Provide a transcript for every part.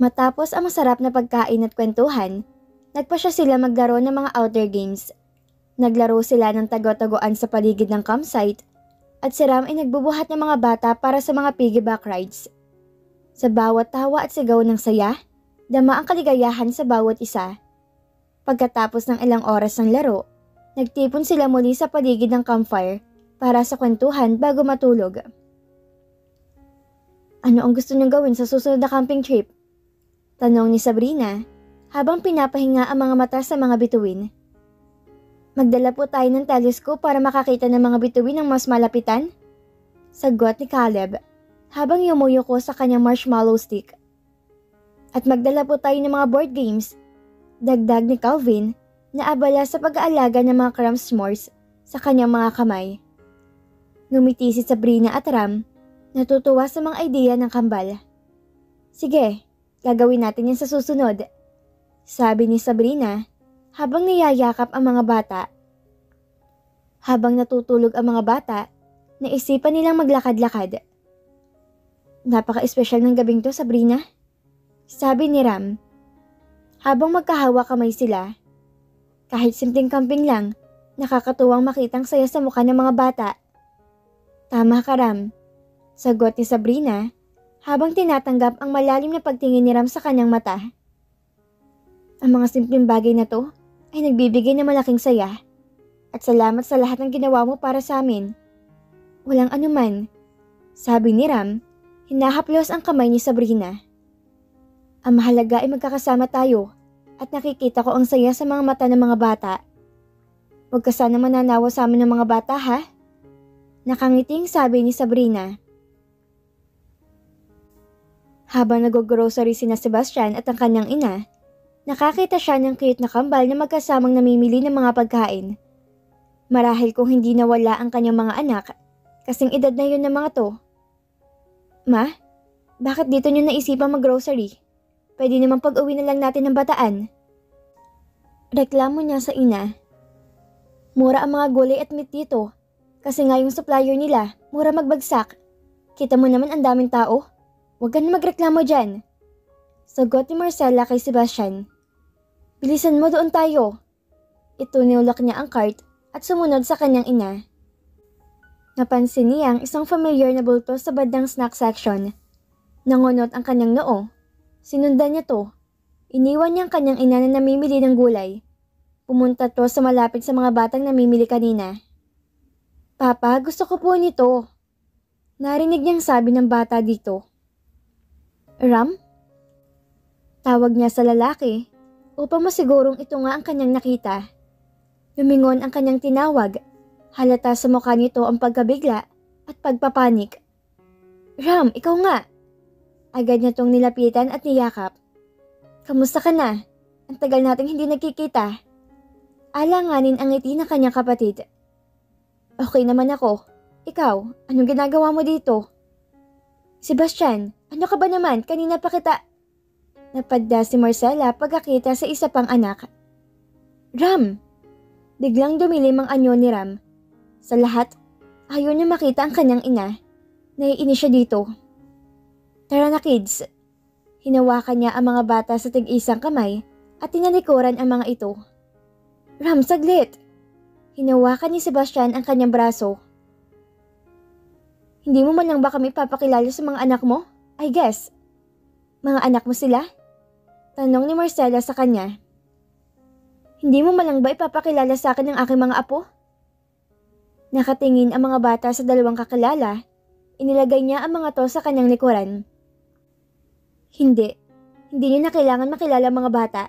Matapos ang masarap na pagkain at kwentuhan, nagpasya sila maglaro ng mga outdoor games. Naglaro sila ng tago-taguan sa paligid ng campsite at si Ram ay nagbubuhat ng mga bata para sa mga piggyback rides. Sa bawat tawa at sigaw ng saya, dama ang kaligayahan sa bawat isa. Pagkatapos ng ilang oras ng laro, nagtipon sila muli sa paligid ng campfire para sa kwentuhan bago matulog. Ano ang gusto niyong gawin sa susunod na camping trip? Tanong ni Sabrina habang pinapahinga ang mga mata sa mga bituin. Magdala po tayo ng telescope para makakita ng mga bituin ng mas malapitan? Sagot ni Caleb habang yumuyuko sa kanyang marshmallow stick. At magdala po tayo ng mga board games. Dagdag ni Calvin na abala sa pag-aalaga ng mga crumbs s'mores sa kanyang mga kamay. Ngumiti si Sabrina at Ram, natutuwa sa mga ideya ng kambal. Sige, gagawin natin yan sa susunod, sabi ni Sabrina habang niyayakap ang mga bata. Habang natutulog ang mga bata, naisipan nilang maglakad-lakad. Napaka-espesyal ng gabing to, Sabrina, sabi ni Ram. Habang magkahawa kamay sila, kahit simpleng camping lang, nakakatuwang makitang saya sa mukha ng mga bata. Tama ka, Ram, sagot ni Sabrina habang tinatanggap ang malalim na pagtingin ni Ram sa kanyang mata. Ang mga simpleng bagay na to ay nagbibigay ng malaking saya at salamat sa lahat ng ginawa mo para sa amin. Walang anuman, sabi ni Ram, hinahaplos ang kamay ni Sabrina. Ang mahalaga ay magkakasama tayo at nakikita ko ang saya sa mga mata ng mga bata. Huwag ka sana mananawa sa amin ng mga bata, ha? Nakangiting sabi ni Sabrina. Habang nag-grocery sina Sebastian at ang kanyang ina, nakakita siya ng cute na kambal na magkasamang namimili ng mga pagkain. Marahil kung hindi nawala ang kanyang mga anak, kasing edad na yun ng mga to. Ma, bakit dito niyo naisipang mag-grocery? Pwede naman pag-uwi na lang natin ng Bataan. Reklamo niya sa ina. Mura ang mga gulay at meat dito, kasi nga yung supplier nila, mura magbagsak. Kita mo naman ang daming tao. Huwag ka na magreklamo dyan, sagot ni Marcella kay Sebastian. Bilisan mo, doon tayo. Itunulak niya ang cart at sumunod sa kanyang ina. Napansin niya ang isang familiar na bulto sa bandang snack section. Nangunot ang kanyang noo. Sinundan niya to. Iniwan niya ang kanyang ina na namimili ng gulay. Pumunta to sa malapit sa mga batang namimili kanina. Papa, gusto ko po nito. Narinig niyang sabi ng bata dito. Ram? Tawag niya sa lalaki upang masigurong ito nga ang kanyang nakita. Lumingon ang kanyang tinawag. Halata sa mukha nito ang pagkabigla at pagpapanik. Ram, ikaw nga! Agad niya tong nilapitan at niyakap. Kamusta ka na? Ang tagal nating hindi nagkikita. Alanganin ang ngiti ng kanyang kapatid. Okay naman ako. Ikaw, anong ginagawa mo dito? Sebastian, ano ka ba naman? Kanina pa kita... Napadda si Marcella pagkakita sa isa pang anak. Ram! Biglang dumilim ang anyo ni Ram. Sa lahat, ayaw niya makita ang kanyang ina. Naiinis siya dito. Tara na kids. Hinawakan niya ang mga bata sa tig-isang kamay at tinalikuran ang mga ito. Ram, saglit! Hinawakan ni Sebastian ang kanyang braso. Hindi mo man lang ba kami papakilala sa mga anak mo? I guess. Mga anak mo sila? Tanong ni Marcella sa kanya. Hindi mo man lang ba ipapakilala sa akin ang aking mga apo? Nakatingin ang mga bata sa dalawang kakilala. Inilagay niya ang mga to sa kanyang likuran. Hindi. Hindi niyo na kailangan makilala ang mga bata.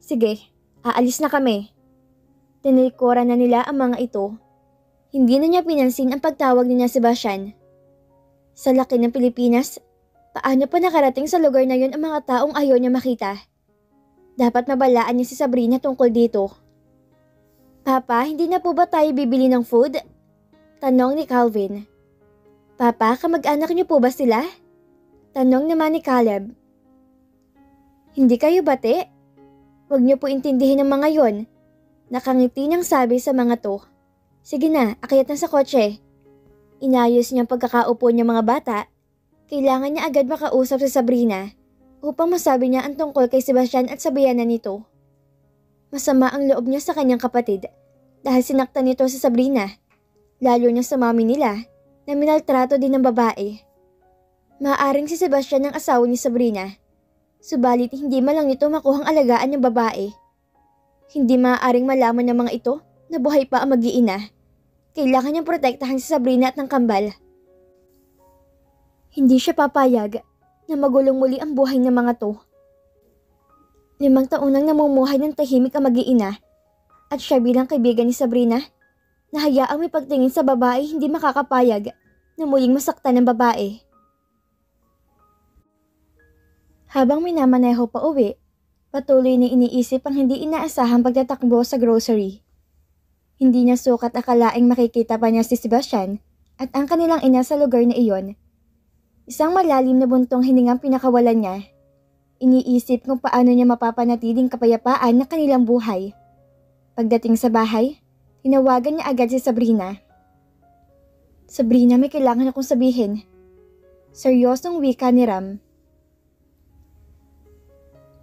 Sige, aalis na kami. Tinilikuran na nila ang mga ito. Hindi na niya pinansin ang pagtawag ni Sebastian. Sa laki ng Pilipinas, paano pa nakarating sa lugar na yon ang mga taong ayaw niya makita? Dapat mabalaan niya si Sabrina tungkol dito. Papa, hindi na po ba tayo bibili ng food? Tanong ni Calvin. Papa, kamag-anak niyo po ba sila? Tanong naman ni Caleb. Hindi kayo bate? Huwag niyo po intindihin ang mga yon. Nakangiti niyang sabi sa mga to. Sige na, akyat na sa kotse. Inayos niyang pagkakaupo niya mga bata. Kailangan niya agad makausap si Sabrina upang masabi niya ang tungkol kay Sebastian at sabihan na nito. Masama ang loob niya sa kanyang kapatid dahil sinaktan nito si Sabrina, lalo na sa mami nila na minaltrato din ng babae. Maaaring si Sebastian ang asawa ni Sabrina, subalit hindi man lang nito makuhang alagaan ng babae. Hindi maaaring malaman ng mga ito na buhay pa ang mag-iina. Kailangan niyang protektahan si Sabrina at ng kambal. Hindi siya papayag na magulong muli ang buhay ng mga to. 5 taon nang namumuhay ng tahimik ang mag-iina at siya bilang kaibigan ni Sabrina na hayaang may pagtingin sa babae hindi makakapayag na muling masaktan ng babae. Habang minamaneho pa uwi, patuloy na iniisip ang hindi inaasahang pagtatakbo sa grocery. Hindi niya sukat akalaing makikita pa niya si Sebastian at ang kanilang ina sa lugar na iyon. Isang malalim na buntong hiningang pinakawalan niya. Iniisip kung paano niya mapapanatiling kapayapaan na kanilang buhay. Pagdating sa bahay, tinawagan niya agad si Sabrina. Sabrina, may kailangan akong sabihin. Seryosong wika ni Ram.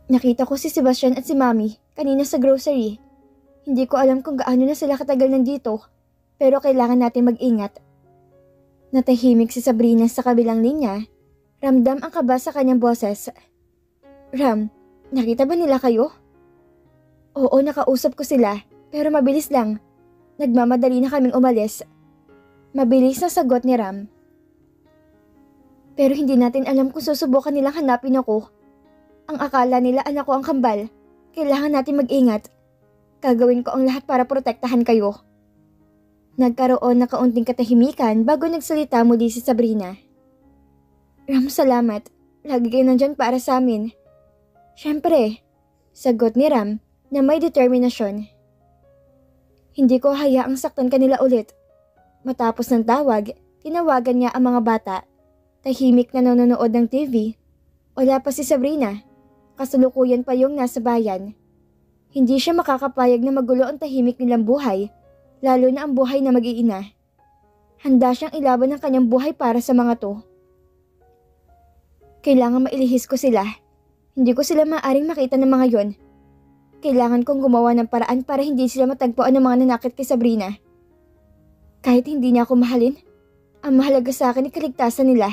Nakita ko si Sebastian at si Mami kanina sa grocery. Hindi ko alam kung gaano na sila katagal nandito, pero kailangan natin mag-ingat. Natahimik si Sabrina sa kabilang linya. Ramdam ang kaba sa kanyang boses. Ram, nakita ba nila kayo? Oo, nakausap ko sila, pero mabilis lang. Nagmamadali na kaming umalis. Mabilis na sagot ni Ram. Pero hindi natin alam kung susubukan nilang hanapin ako. Ang akala nila anak ko ang kambal. Kailangan natin mag-ingat. Gagawin ko ang lahat para protektahan kayo. Nagkaroon ng kaunting katahimikan bago nagsalita muli si Sabrina. Ram, salamat. Lagi kayo nandyan para sa amin. Siyempre, sagot ni Ram na may determinasyon. Hindi ko hayaang saktan kanila ulit. Matapos ng tawag, tinawagan niya ang mga bata. Tahimik na nanonood ng TV. Wala pa si Sabrina. Kasalukuyan pa yung nasa bayan. Hindi siya makakapayag na magulo ang tahimik nilang buhay, lalo na ang buhay na mag-iina. Handa siyang ilaban ang kanyang buhay para sa mga to. Kailangan mailihis ko sila. Hindi ko sila maaaring makita ng mga yon. Kailangan kong gumawa ng paraan para hindi sila matagpuan ng mga nanakit kay Sabrina. Kahit hindi niya ako mahalin, ang mahalaga sa akin ay kaligtasan nila.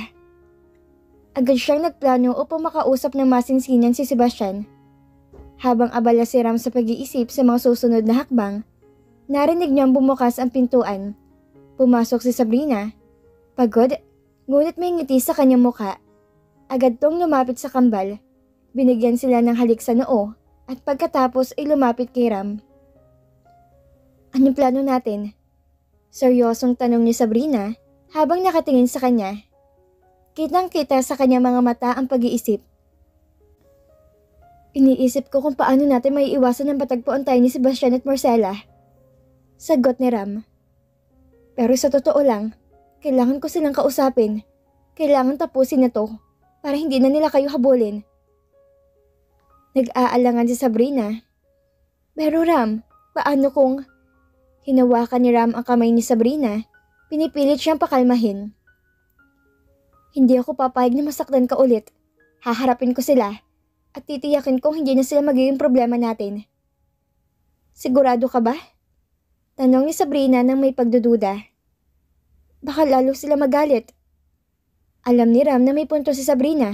Agad siyang nagplano upang makausap ng masinsinan si Sebastian. Habang abala si Ram sa pag-iisip sa mga susunod na hakbang, narinig niyang bumukas ang pintuan. Pumasok si Sabrina. Pagod, ngunit may ngiti sa kanyang muka. Agad tong lumapit sa kambal. Binigyan sila ng halik sa noo at pagkatapos ay lumapit kay Ram. Anong plano natin? Seryosong tanong ni Sabrina habang nakatingin sa kanya. Kitang-kita sa kanyang mga mata ang pag-iisip. Iniisip ko kung paano natin maiiwasan ng patagpuan tayo ni Sebastian at Marcela. Sagot ni Ram. Pero sa totoo lang, kailangan ko silang kausapin. Kailangan tapusin na to para hindi na nila kayo habulin. Nag-aalangan si Sabrina. Pero Ram, paano kung... Hinawakan ni Ram ang kamay ni Sabrina. Pinipilit siyang pakalmahin. Hindi ako papayag na masaktan ka ulit. Haharapin ko sila at titiyakin kong hindi na sila magiging problema natin. Sigurado ka ba? Tanong ni Sabrina nang may pagdududa. Baka lalo sila magalit. Alam ni Ram na may punto si Sabrina.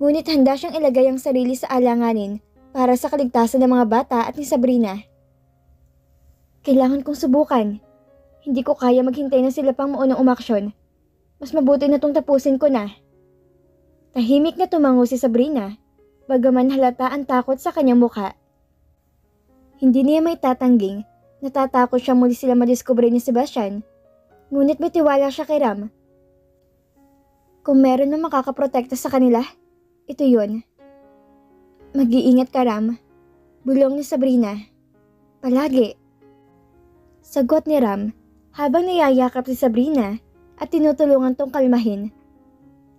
Ngunit handa siyang ilagay ang sarili sa alanganin para sa kaligtasan ng mga bata at ni Sabrina. Kailangan kong subukan. Hindi ko kaya maghintay na sila pang maunang umaksyon. Mas mabuti na itong tapusin ko na. Tahimik na tumango si Sabrina, bagaman halata ang takot sa kanyang mukha. Hindi niya may tatangging, natatakot siya muli sila madiskubre ni Sebastian, ngunit may tiwala siya kay Ram. Kung meron na makakaprotekta sa kanila, ito yun. Mag-iingat ka, Ram. Bulong ni Sabrina. Palagi. Sagot ni Ram habang niyayakap si Sabrina at tinutulungan tong kalmahin.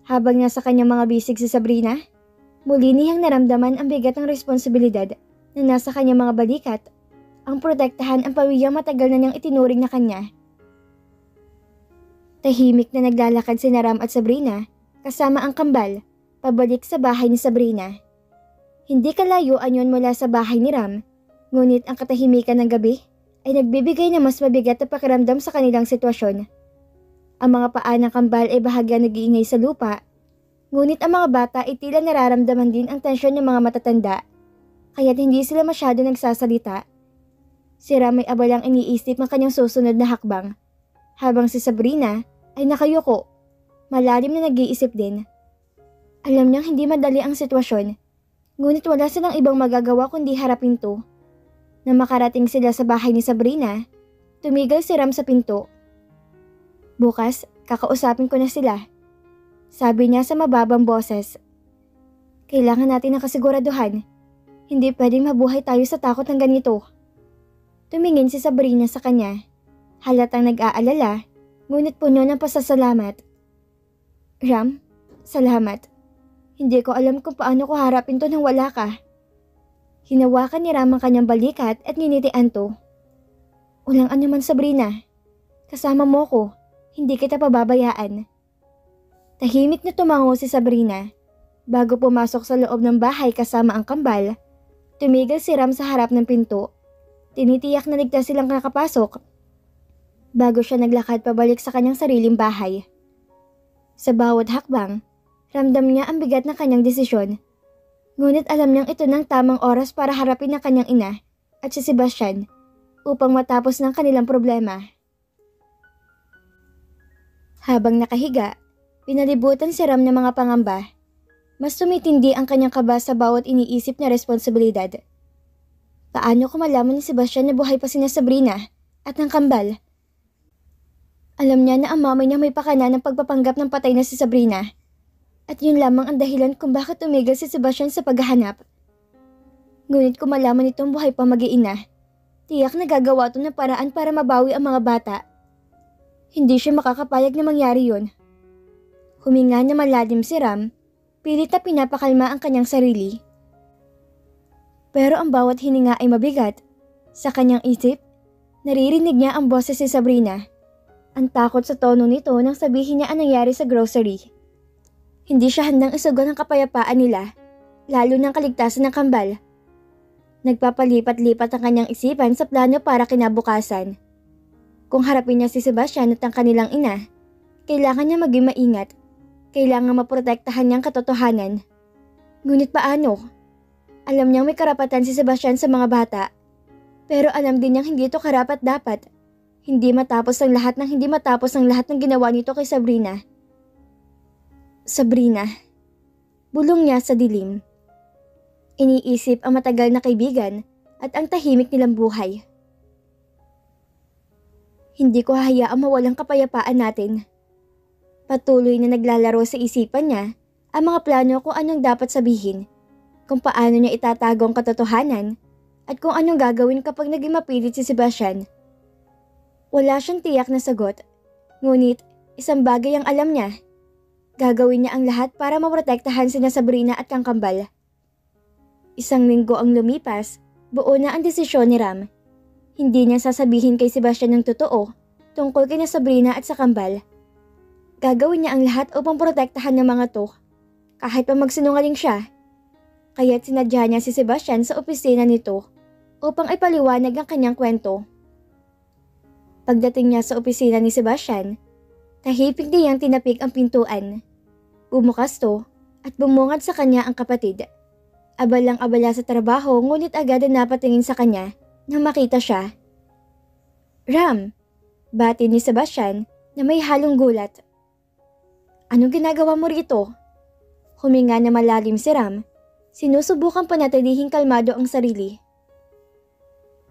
Habang nasa kanyang mga bisig si Sabrina, muli niyang naramdaman ang bigat ng responsibilidad na nasa kanyang mga balikat, ang protektahan ang pamilyang matagal na niyang itinuring na kanya. Tahimik na naglalakad si Ram at Sabrina kasama ang kambal pabalik sa bahay ni Sabrina. Hindi kalayuan yon mula sa bahay ni Ram, ngunit ang katahimikan ng gabi ay nagbibigay ng mas mabigat na pakiramdam sa kanilang sitwasyon. Ang mga paa ng kambal ay bahagya nag-iingay sa lupa, ngunit ang mga bata ay tila nararamdaman din ang tensyon ng mga matatanda, kaya't hindi sila masyado nagsasalita. Si Ram ay abalang iniisip ang kanyang susunod na hakbang, habang si Sabrina ay nakayuko, malalim na nag-iisip din. Alam niyang hindi madali ang sitwasyon, ngunit wala silang ibang magagawa kundi harapin to. Nang makarating sila sa bahay ni Sabrina, tumigil si Ram sa pinto. "Bukas, kakausapin ko na sila," sabi niya sa mababang boses. "Kailangan natin ng kasiguraduhan. Hindi pwedeng mabuhay tayo sa takot ng ganito." Tumingin si Sabrina sa kanya, halatang nag-aalala, ngunit puno ng pasasalamat. "Ram, salamat. Hindi ko alam kung paano ko harapin to nang wala ka." Hinawakan ni Ram ang kanyang balikat at nginitian to. "Walang anuman, Sabrina. Kasama mo ko. Hindi kita pababayaan." Tahimik na tumango si Sabrina. Bago pumasok sa loob ng bahay kasama ang kambal, tumigil si Ram sa harap ng pinto. Tinitiyak na ligtas silang nakapasok bago siya naglakad pabalik sa kanyang sariling bahay. Sa bawat hakbang, ramdam niya ang bigat ng kanyang desisyon. Ngunit alam niyang ito ng tamang oras para harapin ang kanyang ina at si Sebastian upang matapos ng kanilang problema. Habang nakahiga, pinalibutan si Ram ng mga pangamba. Mas tumitindi ang kanyang kaba sa bawat iniisip na responsibilidad. Paano ko malaman ni Sebastian na buhay pa sina Sabrina at ang kambal? Alam niya na ang mama niya may pakana ng pagpapanggap ng patay na si Sabrina. At yun lamang ang dahilan kung bakit tumigil si Sebastian sa paghahanap. Ngunit kung malaman itong buhay pa mag-iina, tiyak na gagawa ito ng paraan para mabawi ang mga bata. Hindi siya makakapayag na mangyari yun. Huminga na malalim si Ram, pilit na pinapakalma ang kanyang sarili. Pero ang bawat hininga ay mabigat. Sa kanyang isip, naririnig niya ang boses si Sabrina. Ang takot sa tono nito nang sabihin niya ang nangyari sa grocery. Hindi siya handang isugon ang kapayapaan nila, lalo ng kaligtasan ng kambal. Nagpapalipat-lipat ang kanyang isipan sa plano para kinabukasan. Kung harapin niya si Sebastian at ang kanilang ina, kailangan niya maging maingat. Kailangan maprotektahan niyang katotohanan. Ngunit paano? Alam niyang may karapatan si Sebastian sa mga bata, pero alam din niyang hindi ito karapat-dapat. Hindi matapos ang lahat ng ginawa nito kay Sabrina. Sabrina. Bulong niya sa dilim. Iniisip ang matagal na kaibigan at ang tahimik nilang buhay. Hindi ko hahayaang mawalang kapayapaan natin. Patuloy na naglalaro sa isipan niya ang mga plano kung anong dapat sabihin, kung paano niya itatago ang katotohanan, at kung anong gagawin kapag naging mapilit si Sebastian. Wala siyang tiyak na sagot, ngunit isang bagay ang alam niya. Gagawin niya ang lahat para maprotektahan sina Sabrina at kang kambal. Isang linggo ang lumipas, buo na ang desisyon ni Ram. Hindi niya sasabihin kay Sebastian ng totoo tungkol kay Sabrina at sa kambal. Gagawin niya ang lahat upang protektahan ng mga to, kahit pa magsinungaling siya. Kaya't sinadya niya si Sebastian sa opisina nito upang ipaliwanag ang kanyang kwento. Pagdating niya sa opisina ni Sebastian, tahimik niyang tinapik ang pintuan. Bumukas to at bumungad sa kanya ang kapatid. Abalang-abala sa trabaho ngunit agad na napatingin sa kanya nang makita siya. "Ram," bati ni Sebastian na may halong gulat. "Anong ginagawa mo rito?" Huminga na malalim si Ram. Sinusubukan panatilihing kalmado ang sarili.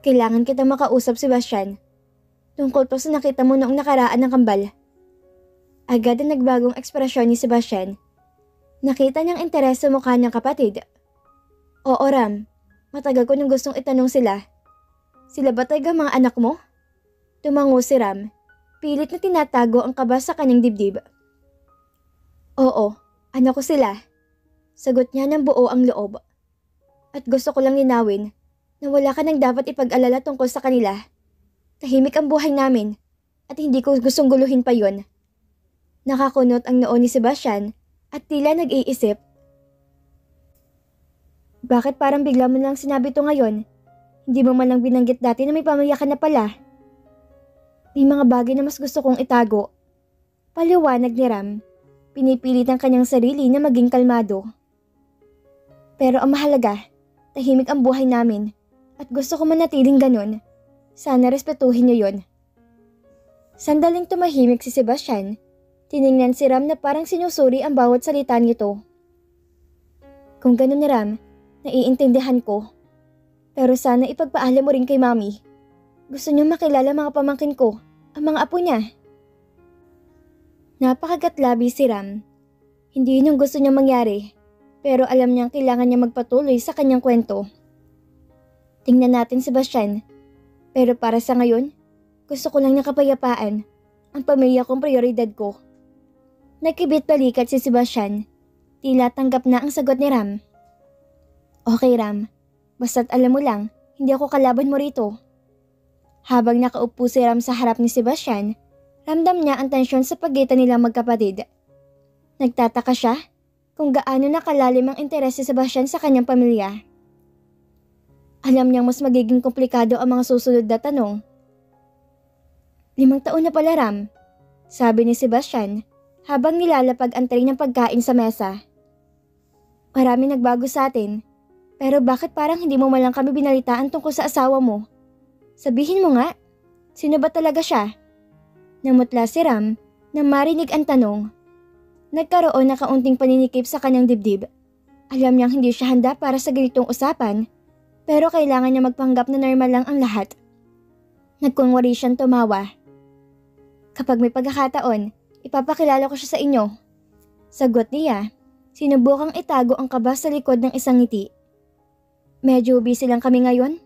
"Kailangan kitang makausap, Sebastian. Tungkol to sa nakita mo noong nakaraan ng kambal." Agad na nagbagong ekspresyon ni Sebastian. Nakita niyang interes sa mukha niyang kapatid. "Oo, Ram. Matagal ko nang gustong itanong sila. Sila ba talaga mga anak mo?" Tumango si Ram. Pilit na tinatago ang kaba sa kanyang dibdib. "Oo, anak ko sila." Sagot niya ng buo ang loob. "At gusto ko lang linawin na wala ka nang dapat ipag-alala tungkol sa kanila. Tahimik ang buhay namin at hindi ko gustong guluhin pa yon." Nakakunot ang noo ni Sebastian at tila nag-iisip. bakit parang bigla mo lang sinabi to ngayon? Hindi mo man lang binanggit dati na may pamilya ka na pala. May mga bagay na mas gusto kong itago. Paliwanag ni Ram. Pinipilit ang kanyang sarili na maging kalmado. Pero ang mahalaga, tahimik ang buhay namin at gusto ko manatiling ganun. Sana respetuhin niyo yon. Sandaling tumahimik si Sebastian. Tiningnan si Ram na parang sinusuri ang bawat salita nito. Kung ganun ni Ram, naiintindihan ko. Pero sana ipagpaalam mo rin kay Mami. Gusto niyo makilala mga pamangkin ko, ang mga apo niya. Napakagatlabi si Ram. Hindi yun yung gusto niya mangyari, pero alam niyang kailangan niya magpatuloy sa kanyang kwento. Tingnan natin, Sebastian. Pero para sa ngayon, gusto ko lang ng kapayapaan. Ang pamilya kong prioridad ko. Nagkibit balikat si Sebastian. Tila tanggap na ang sagot ni Ram. Okay, Ram. Basta't alam mo lang, hindi ako kalaban mo rito. Habang nakaupo si Ram sa harap ni Sebastian, ramdam niya ang tensyon sa pagitan nilang magkapatid. Nagtataka siya kung gaano nakalalim ang interes si Sebastian sa kanyang pamilya. Alam niyang mas magiging komplikado ang mga susunod na tanong. 5 taon na pala, Ram, sabi ni Sebastian habang nilalapag ang tray ng pagkain sa mesa. Marami nagbago sa atin, pero bakit parang hindi mo malang kami binalitaan tungkol sa asawa mo? Sabihin mo nga, sino ba talaga siya? Namutla si Ram nang marinig ang tanong. Nagkaroon na kaunting paninikip sa kanyang dibdib. Alam niyang hindi siya handa para sa ganitong usapan, pero kailangan niya magpanggap na normal lang ang lahat. Nagkunwari siyang tumawa. Kapag may pagkakataon, ipapakilala ko siya sa inyo. Sagot niya, sinubukang itago ang kaba sa likod ng isang ngiti. Medyo busy lang kami ngayon,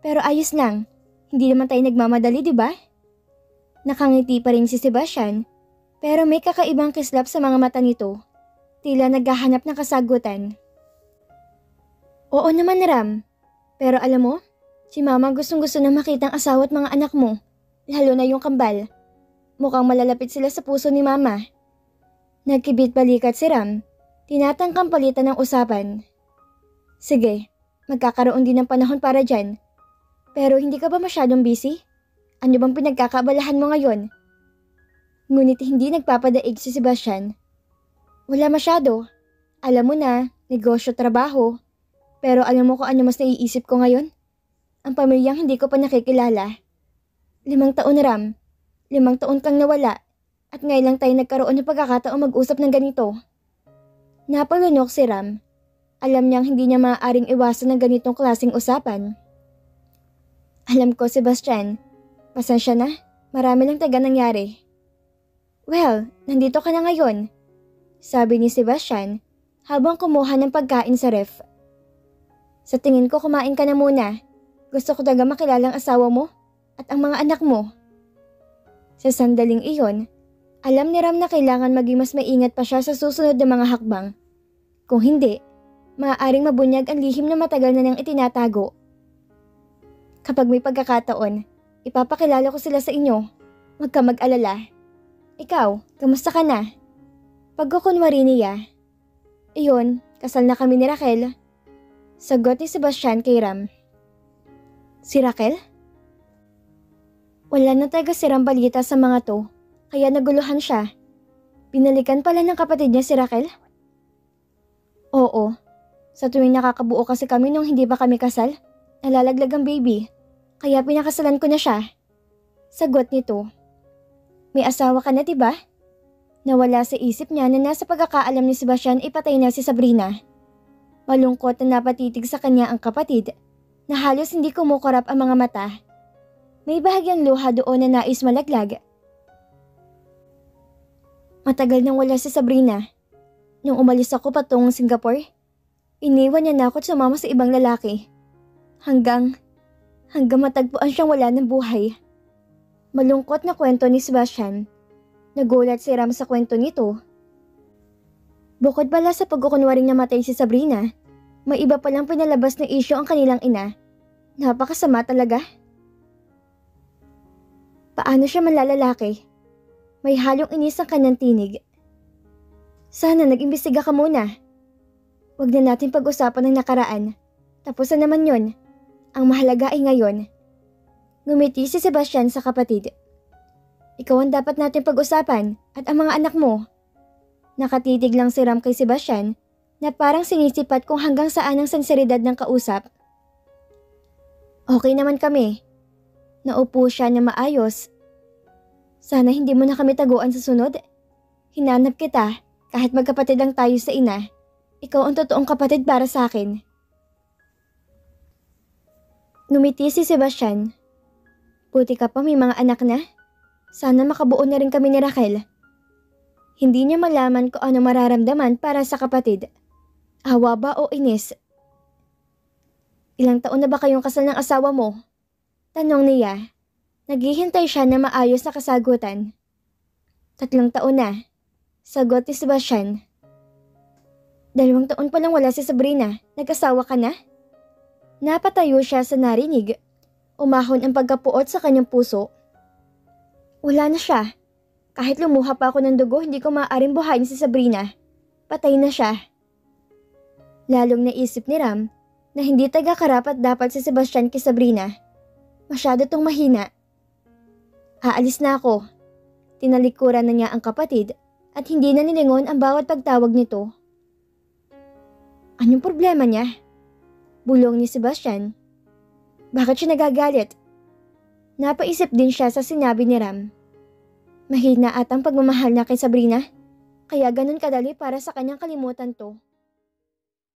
pero ayos lang. Hindi naman tayo nagmamadali, di ba? Nakangiti pa rin si Sebastian, pero may kakaibang kislap sa mga mata nito. Tila naghahanap ng kasagutan. Oo naman, Ram. Pero alam mo, si Mama gustong-gusto na makita ang asawa at mga anak mo, lalo na yung kambal. Mukhang malalapit sila sa puso ni Mama. Nagkibit balikat si Ram, tinatangkang palitan ng usapan. Sige, magkakaroon din ng panahon para dyan. Pero hindi ka ba masyadong busy? Ano bang pinagkakabalahan mo ngayon? Ngunit hindi nagpapadaig si Sebastian. Wala masyado. Alam mo na, negosyo, trabaho. Pero alam mo kung ano mas naiisip ko ngayon? Ang pamilyang hindi ko pa nakikilala. 5 taon, Ram. 5 taon kang nawala. At ngayon lang tayo nagkaroon ng pagkakataong mag-usap ng ganito. Napalunok si Ram. Alam niyang hindi niya maaaring iwasan ng ganitong klaseng usapan. Alam ko, Sebastian. Pasensya na. Marami lang taga nangyari. Well, nandito ka na ngayon, sabi ni Sebastian habang kumuha ng pagkain sa ref. Sa tingin ko kumain ka na muna. Gusto ko talaga makilala ang asawa mo at ang mga anak mo. Sa sandaling iyon, alam ni Ram na kailangan maging mas maingat pa siya sa susunod na mga hakbang. Kung hindi, maaaring mabunyag ang lihim na matagal na niyang itinatago. Kapag may pagkakataon, ipapakilala ko sila sa inyo. Huwag ka mag-alala. Ikaw, kamusta ka na? Pagkukunwari niya. Iyon, kasal na kami ni Raquel. Sagot ni Sebastian kay Ram. Si Raquel? Wala na talaga si Ram balita sa mga to, kaya naguluhan siya. Pinalikan pala ng kapatid niya si Raquel? Oo. Sa tuwing nakakabuo kasi kami nung hindi pa kami kasal, nalalaglag ang baby. Kaya pinakasalan ko na siya. Sagot nito. May asawa ka na, diba? Nawala sa isip niya na nasa pagkakaalam ni Sebastian ipatay na si Sabrina. Malungkot na napatitig sa kanya ang kapatid na halos hindi kumukurap ang mga mata. May bahagyang luha doon na nais malaglag. Matagal nang wala si Sabrina. Nung umalis ako patungong Singapore, iniwan niya na ako at sumama sa ibang lalaki. Hanggang matagpuan siyang wala ng buhay. Malungkot na kwento ni Sebastian. Nagulat si Ram sa kwento nito. Bukod pala sa pagkukunwaring namatay si Sabrina, may iba palang pinalabas na isyu ang kanilang ina. Napakasama talaga. Paano siya manlalalaki? May halong inis ang kanyang tinig. Sana nag-imbestiga ka muna. Wag na natin pag-usapan ng nakaraan. Tapos na naman yon. Ang mahalaga ay ngayon. Ngumiti si Sebastian sa kapatid. Ikaw ang dapat natin pag-usapan at ang mga anak mo. Nakatitig lang si Ram kay Sebastian na parang sinisipat kung hanggang saan ang sinseridad ng kausap. Okay naman kami. Naupo siya na maayos. Sana hindi mo na kami taguan sa sunod. Hinanap kita kahit magkapatid lang tayo sa ina. Ikaw ang totoong kapatid para sa akin. Ngumiti si Sebastian. Buti ka pa may mga anak na. Sana makabuo na rin kami ni Raquel. Hindi niya malaman kung ano mararamdaman para sa kapatid. Awa ba o inis? Ilang taon na ba kayong kasal ng asawa mo? Tanong niya. Naghihintay siya na maayos na kasagutan. 3 taon na. Sagot ni Sebastian. 2 taon pa lang wala si Sabrina. Nag-asawa ka na? Napatayo siya sa narinig. Umahon ang pagkapuot sa kanyang puso. Wala na siya. Kahit lumuha pa ako ng dugo, hindi ko maaaring buhayin si Sabrina. Patay na siya. Lalong naisip ni Ram na hindi taga-karapat dapat si Sebastian kay Sabrina. Masyado tong mahina. Aalis na ako. Tinalikuran na niya ang kapatid at hindi na nilingon ang bawat pagtawag nito. Anong problema niya? Bulong ni Sebastian. Bakit siya nagagalit? Napaisip din siya sa sinabi ni Ram. Mahina at ang pagmamahal niya kay Sabrina, kaya ganun kadali para sa kanyang kalimutan to.